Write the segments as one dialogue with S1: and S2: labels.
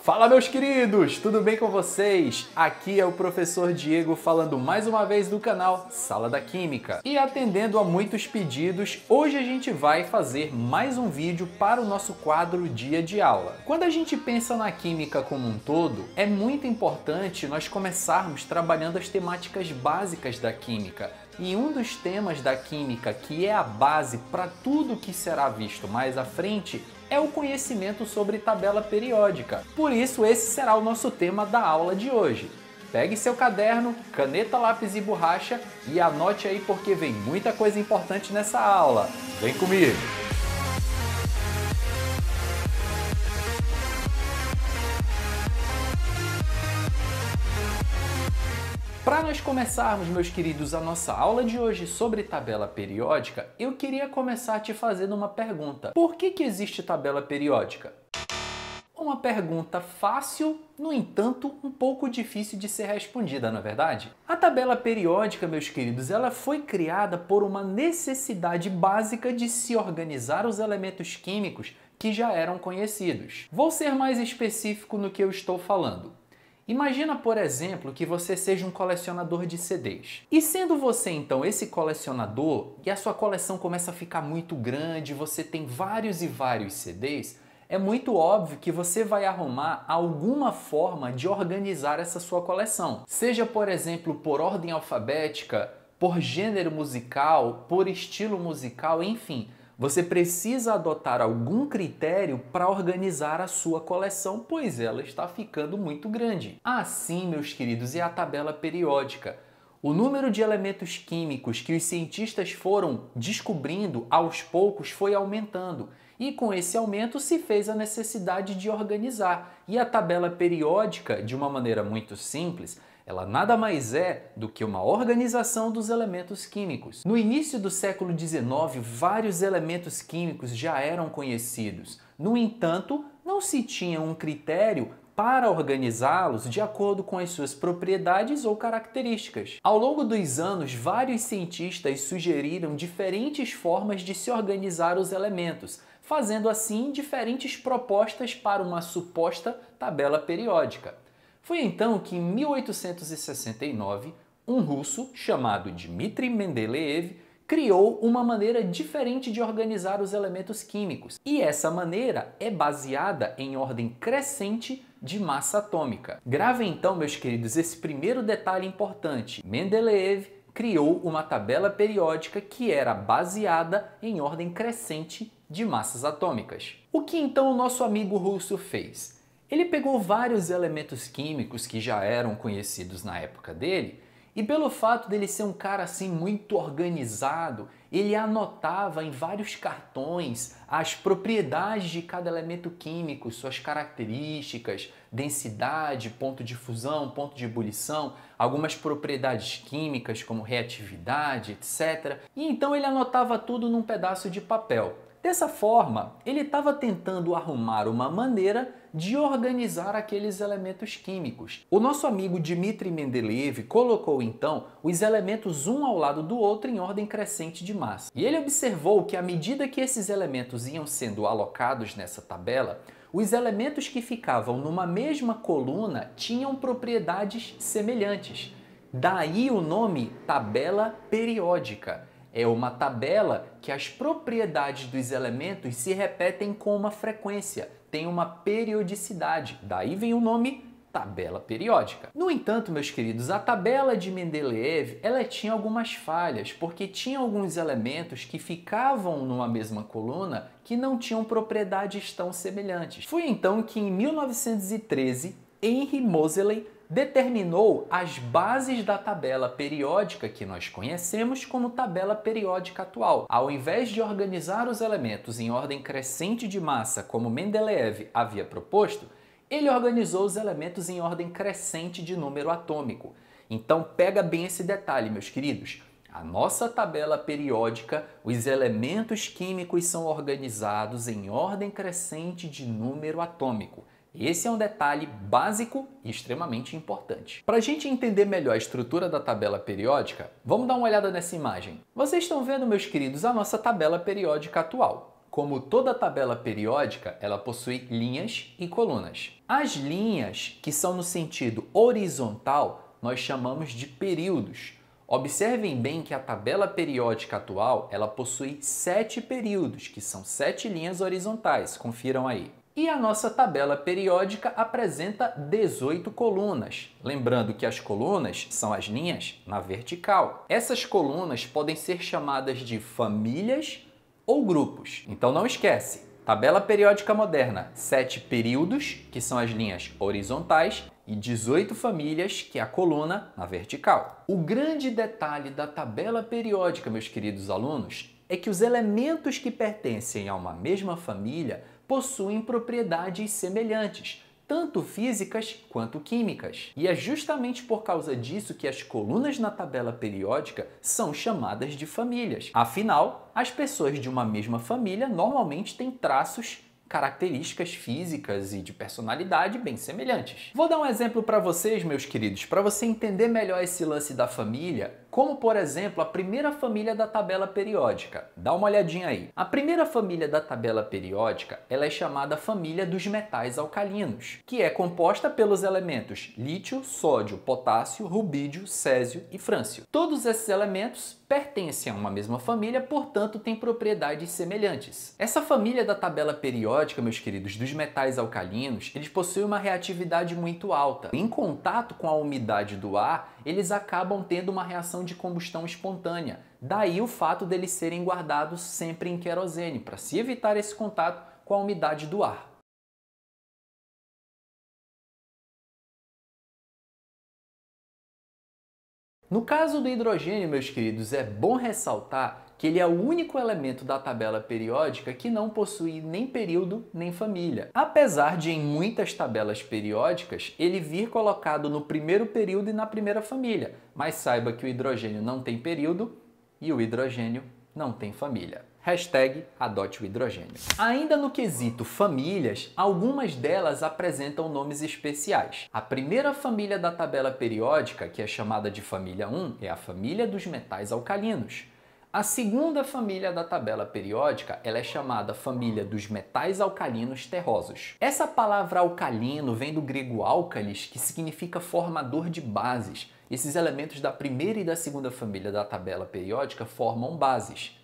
S1: Fala, meus queridos, tudo bem com vocês? Aqui é o professor Diego falando mais uma vez do canal Sala da Química. E atendendo a muitos pedidos, hoje a gente vai fazer mais um vídeo para o nosso quadro Dia de Aula. Quando a gente pensa na química como um todo, é muito importante nós começarmos trabalhando as temáticas básicas da química. E um dos temas da química que é a base para tudo que será visto mais à frente é o conhecimento sobre tabela periódica. Por isso, esse será o nosso tema da aula de hoje. Pegue seu caderno, caneta, lápis e borracha e anote aí porque vem muita coisa importante nessa aula. Vem comigo! Para nós começarmos, meus queridos, a nossa aula de hoje sobre tabela periódica, eu queria começar te fazendo uma pergunta. Por que existe tabela periódica? Uma pergunta fácil, no entanto, um pouco difícil de ser respondida, não é verdade? A tabela periódica, meus queridos, ela foi criada por uma necessidade básica de se organizar os elementos químicos que já eram conhecidos. Vou ser mais específico no que eu estou falando. Imagina, por exemplo, que você seja um colecionador de CDs. E sendo você, então, esse colecionador, e a sua coleção começa a ficar muito grande, você tem vários e vários CDs, é muito óbvio que você vai arrumar alguma forma de organizar essa sua coleção. Seja, por exemplo, por ordem alfabética, por gênero musical, por estilo musical, enfim. Você precisa adotar algum critério para organizar a sua coleção, pois ela está ficando muito grande. Assim, meus queridos, é a tabela periódica. O número de elementos químicos que os cientistas foram descobrindo aos poucos foi aumentando. E com esse aumento se fez a necessidade de organizar. E a tabela periódica, de uma maneira muito simples, ela nada mais é do que uma organização dos elementos químicos. No início do século XIX, vários elementos químicos já eram conhecidos. No entanto, não se tinha um critério para organizá-los de acordo com as suas propriedades ou características. Ao longo dos anos, vários cientistas sugeriram diferentes formas de se organizar os elementos, fazendo assim diferentes propostas para uma suposta tabela periódica. Foi então que, em 1869, um russo chamado Dmitri Mendeleev criou uma maneira diferente de organizar os elementos químicos. E essa maneira é baseada em ordem crescente de massa atômica. Gravem então, meus queridos, esse primeiro detalhe importante. Mendeleev criou uma tabela periódica que era baseada em ordem crescente de massas atômicas. O que então o nosso amigo russo fez? Ele pegou vários elementos químicos que já eram conhecidos na época dele e pelo fato dele ser um cara assim muito organizado, ele anotava em vários cartões as propriedades de cada elemento químico, suas características, densidade, ponto de fusão, ponto de ebulição, algumas propriedades químicas como reatividade, etc. E então ele anotava tudo num pedaço de papel. Dessa forma, ele estava tentando arrumar uma maneira de organizar aqueles elementos químicos. O nosso amigo Dmitri Mendeleev colocou então os elementos um ao lado do outro em ordem crescente de massa. E ele observou que à medida que esses elementos iam sendo alocados nessa tabela, os elementos que ficavam numa mesma coluna tinham propriedades semelhantes. Daí o nome tabela periódica. É uma tabela que as propriedades dos elementos se repetem com uma frequência, tem uma periodicidade. Daí vem o nome tabela periódica. No entanto, meus queridos, a tabela de Mendeleev ela tinha algumas falhas, porque tinha alguns elementos que ficavam numa mesma coluna que não tinham propriedades tão semelhantes. Foi então que em 1913, Henry Moseley determinou as bases da tabela periódica que nós conhecemos como tabela periódica atual. Ao invés de organizar os elementos em ordem crescente de massa, como Mendeleev havia proposto, ele organizou os elementos em ordem crescente de número atômico. Então pega bem esse detalhe, meus queridos. A nossa tabela periódica, os elementos químicos são organizados em ordem crescente de número atômico. Esse é um detalhe básico e extremamente importante. Para a gente entender melhor a estrutura da tabela periódica, vamos dar uma olhada nessa imagem. Vocês estão vendo, meus queridos, a nossa tabela periódica atual. Como toda tabela periódica, ela possui linhas e colunas. As linhas, que são no sentido horizontal, nós chamamos de períodos. Observem bem que a tabela periódica atual, ela possui 7 períodos, que são 7 linhas horizontais. Confiram aí. E a nossa tabela periódica apresenta 18 colunas. Lembrando que as colunas são as linhas na vertical. Essas colunas podem ser chamadas de famílias ou grupos. Então não esquece, tabela periódica moderna, 7 períodos, que são as linhas horizontais, e 18 famílias, que é a coluna na vertical. O grande detalhe da tabela periódica, meus queridos alunos, é que os elementos que pertencem a uma mesma família possuem propriedades semelhantes, tanto físicas quanto químicas. E é justamente por causa disso que as colunas na tabela periódica são chamadas de famílias. Afinal, as pessoas de uma mesma família normalmente têm traços, características físicas e de personalidade bem semelhantes. Vou dar um exemplo para vocês, meus queridos, para você entender melhor esse lance da família, como, por exemplo, a primeira família da tabela periódica. Dá uma olhadinha aí. A primeira família da tabela periódica, ela é chamada família dos metais alcalinos, que é composta pelos elementos lítio, sódio, potássio, rubídio, césio e frâncio. Todos esses elementos pertencem a uma mesma família, portanto, têm propriedades semelhantes. Essa família da tabela periódica, meus queridos, dos metais alcalinos, eles possuem uma reatividade muito alta. Em contato com a umidade do ar, eles acabam tendo uma reação de combustão espontânea. Daí o fato deles serem guardados sempre em querosene, para se evitar esse contato com a umidade do ar. No caso do hidrogênio, meus queridos, é bom ressaltar que ele é o único elemento da tabela periódica que não possui nem período nem família. Apesar de em muitas tabelas periódicas ele vir colocado no primeiro período e na primeira família, mas saiba que o hidrogênio não tem período e o hidrogênio não tem família. Hashtag adote o hidrogênio. Ainda no quesito famílias, algumas delas apresentam nomes especiais. A primeira família da tabela periódica, que é chamada de família 1, é a família dos metais alcalinos. A segunda família da tabela periódica, ela é chamada família dos metais alcalinos terrosos. Essa palavra alcalino vem do grego álcalis, que significa formador de bases. Esses elementos da primeira e da segunda família da tabela periódica formam bases.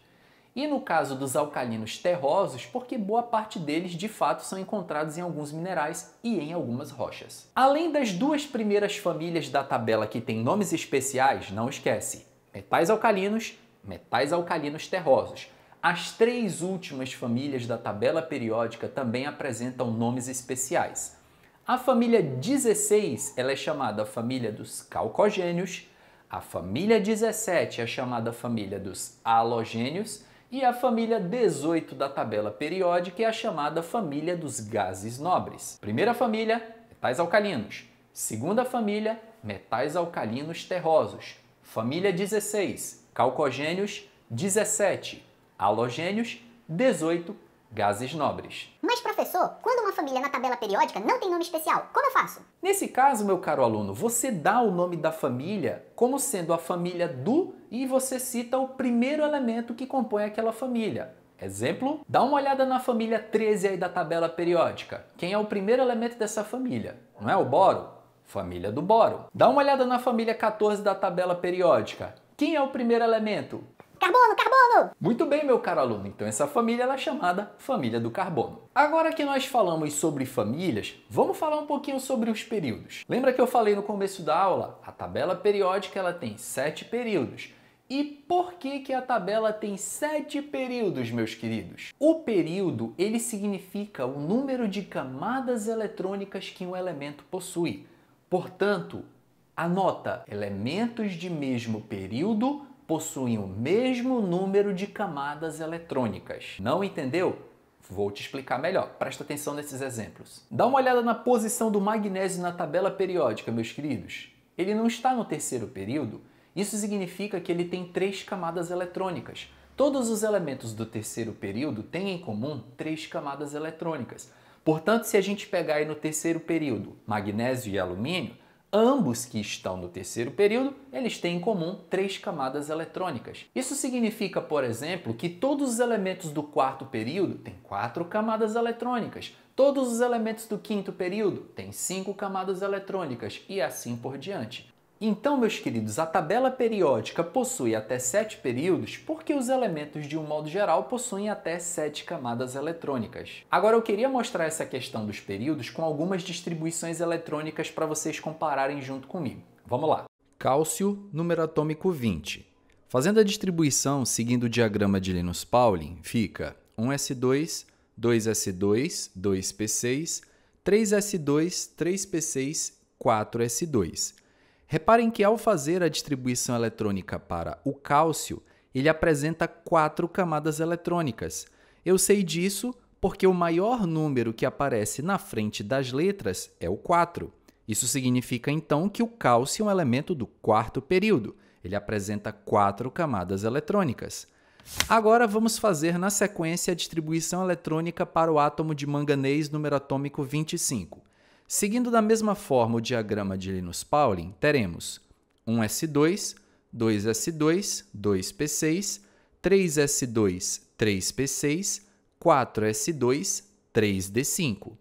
S1: E no caso dos alcalinos terrosos, porque boa parte deles de fato são encontrados em alguns minerais e em algumas rochas. Além das duas primeiras famílias da tabela que têm nomes especiais, não esquece, metais alcalinos terrosos. As três últimas famílias da tabela periódica também apresentam nomes especiais. A família 16 ela é chamada família dos calcogênios, a família 17 é chamada família dos halogênios e a família 18 da tabela periódica é a chamada família dos gases nobres. Primeira família, metais alcalinos. Segunda família, metais alcalinos terrosos. Família 16, calcogênios. 17, halogênios. 18, gases nobres.
S2: Mas professor, quando uma família na tabela periódica não tem nome especial, como eu faço?
S1: Nesse caso, meu caro aluno, você dá o nome da família como sendo a família do e você cita o primeiro elemento que compõe aquela família. Exemplo, dá uma olhada na família 13 aí da tabela periódica. Quem é o primeiro elemento dessa família? Não é o boro? Família do boro. Dá uma olhada na família 14 da tabela periódica. Quem é o primeiro elemento?
S2: Carbono, carbono!
S1: Muito bem, meu caro aluno. Então essa família ela é chamada família do carbono. Agora que nós falamos sobre famílias, vamos falar um pouquinho sobre os períodos. Lembra que eu falei no começo da aula? A tabela periódica ela tem 7 períodos. E por que a tabela tem 7 períodos, meus queridos? O período ele significa o número de camadas eletrônicas que um elemento possui. Portanto, anota, elementos de mesmo período possuem o mesmo número de camadas eletrônicas. Não entendeu? Vou te explicar melhor. Presta atenção nesses exemplos. Dá uma olhada na posição do magnésio na tabela periódica, meus queridos. Ele não está no terceiro período. Isso significa que ele tem 3 camadas eletrônicas. Todos os elementos do terceiro período têm em comum 3 camadas eletrônicas. Portanto, se a gente pegar aí no terceiro período magnésio e alumínio, Ambos que estão no terceiro período, eles têm em comum 3 camadas eletrônicas. Isso significa, por exemplo, que todos os elementos do quarto período têm 4 camadas eletrônicas. Todos os elementos do quinto período têm 5 camadas eletrônicas e assim por diante. Então, meus queridos, a tabela periódica possui até 7 períodos porque os elementos, de um modo geral, possuem até 7 camadas eletrônicas. Agora, eu queria mostrar essa questão dos períodos com algumas distribuições eletrônicas para vocês compararem junto comigo. Vamos lá. Cálcio, número atômico 20. Fazendo a distribuição seguindo o diagrama de Linus-Pauling, fica 1s2, 2s2, 2p6, 3s2, 3p6, 4s2. Reparem que ao fazer a distribuição eletrônica para o cálcio, ele apresenta 4 camadas eletrônicas. Eu sei disso porque o maior número que aparece na frente das letras é o 4. Isso significa então que o cálcio é um elemento do quarto período. Ele apresenta 4 camadas eletrônicas. Agora vamos fazer na sequência a distribuição eletrônica para o átomo de manganês número atômico 25. Seguindo da mesma forma o diagrama de Linus-Pauling, teremos 1s2, 2s2, 2p6, 3s2, 3p6, 4s2, 3d5.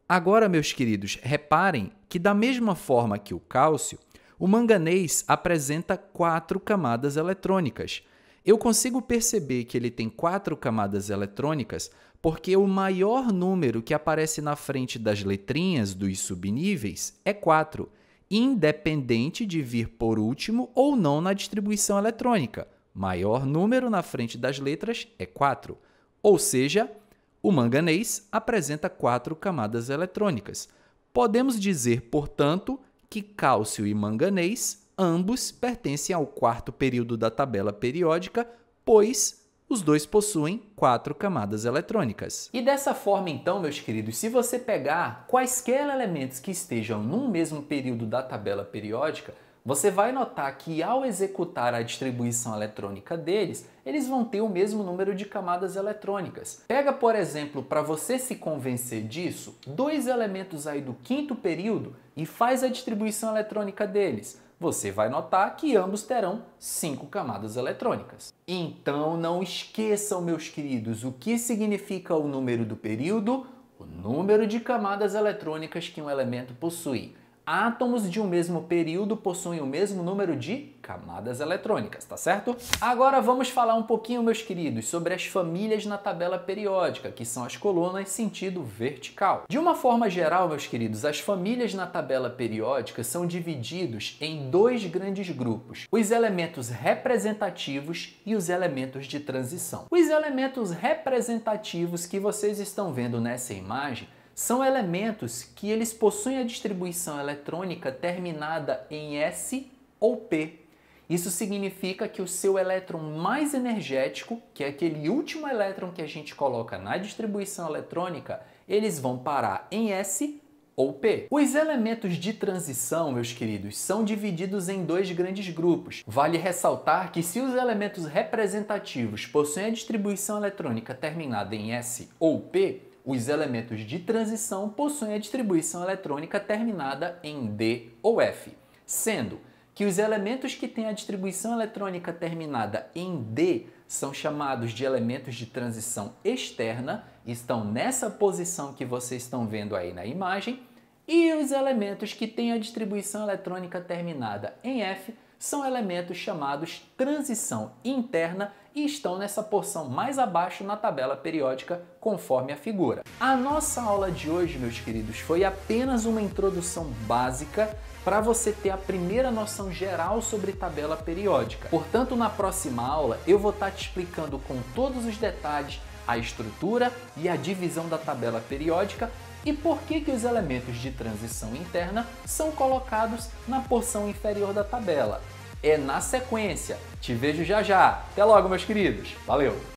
S1: Agora, meus queridos, reparem que da mesma forma que o cálcio, o manganês apresenta 4 camadas eletrônicas. Eu consigo perceber que ele tem 4 camadas eletrônicas porque o maior número que aparece na frente das letrinhas dos subníveis é 4, independente de vir por último ou não na distribuição eletrônica. Maior número na frente das letras é 4, ou seja, o manganês apresenta 4 camadas eletrônicas. Podemos dizer, portanto, que cálcio e manganês ambos pertencem ao quarto período da tabela periódica, pois os dois possuem 4 camadas eletrônicas. E dessa forma, então, meus queridos, se você pegar quaisquer elementos que estejam no mesmo período da tabela periódica, você vai notar que ao executar a distribuição eletrônica deles, eles vão ter o mesmo número de camadas eletrônicas. Pega, por exemplo, para você se convencer disso, 2 elementos aí do quinto período e faz a distribuição eletrônica deles. Você vai notar que ambos terão 5 camadas eletrônicas. Então, não esqueçam, meus queridos, o que significa o número do período, o número de camadas eletrônicas que um elemento possui. Átomos de um mesmo período possuem o mesmo número de camadas eletrônicas, tá certo? Agora vamos falar um pouquinho, meus queridos, sobre as famílias na tabela periódica, que são as colunas sentido vertical. De uma forma geral, meus queridos, as famílias na tabela periódica são divididos em 2 grandes grupos: os elementos representativos e os elementos de transição. Os elementos representativos que vocês estão vendo nessa imagem são elementos que eles possuem a distribuição eletrônica terminada em S ou P. Isso significa que o seu elétron mais energético, que é aquele último elétron que a gente coloca na distribuição eletrônica, eles vão parar em S ou P. Os elementos de transição, meus queridos, são divididos em 2 grandes grupos. Vale ressaltar que se os elementos representativos possuem a distribuição eletrônica terminada em S ou P, os elementos de transição possuem a distribuição eletrônica terminada em D ou F, sendo que os elementos que têm a distribuição eletrônica terminada em D são chamados de elementos de transição externa, estão nessa posição que vocês estão vendo aí na imagem, e os elementos que têm a distribuição eletrônica terminada em F são elementos chamados transição interna e estão nessa porção mais abaixo na tabela periódica, conforme a figura. A nossa aula de hoje, meus queridos, foi apenas uma introdução básica para você ter a primeira noção geral sobre tabela periódica. Portanto, na próxima aula eu vou estar te explicando com todos os detalhes a estrutura e a divisão da tabela periódica e por que os elementos de transição interna são colocados na porção inferior da tabela. É na sequência. Te vejo já já. Até logo, meus queridos. Valeu!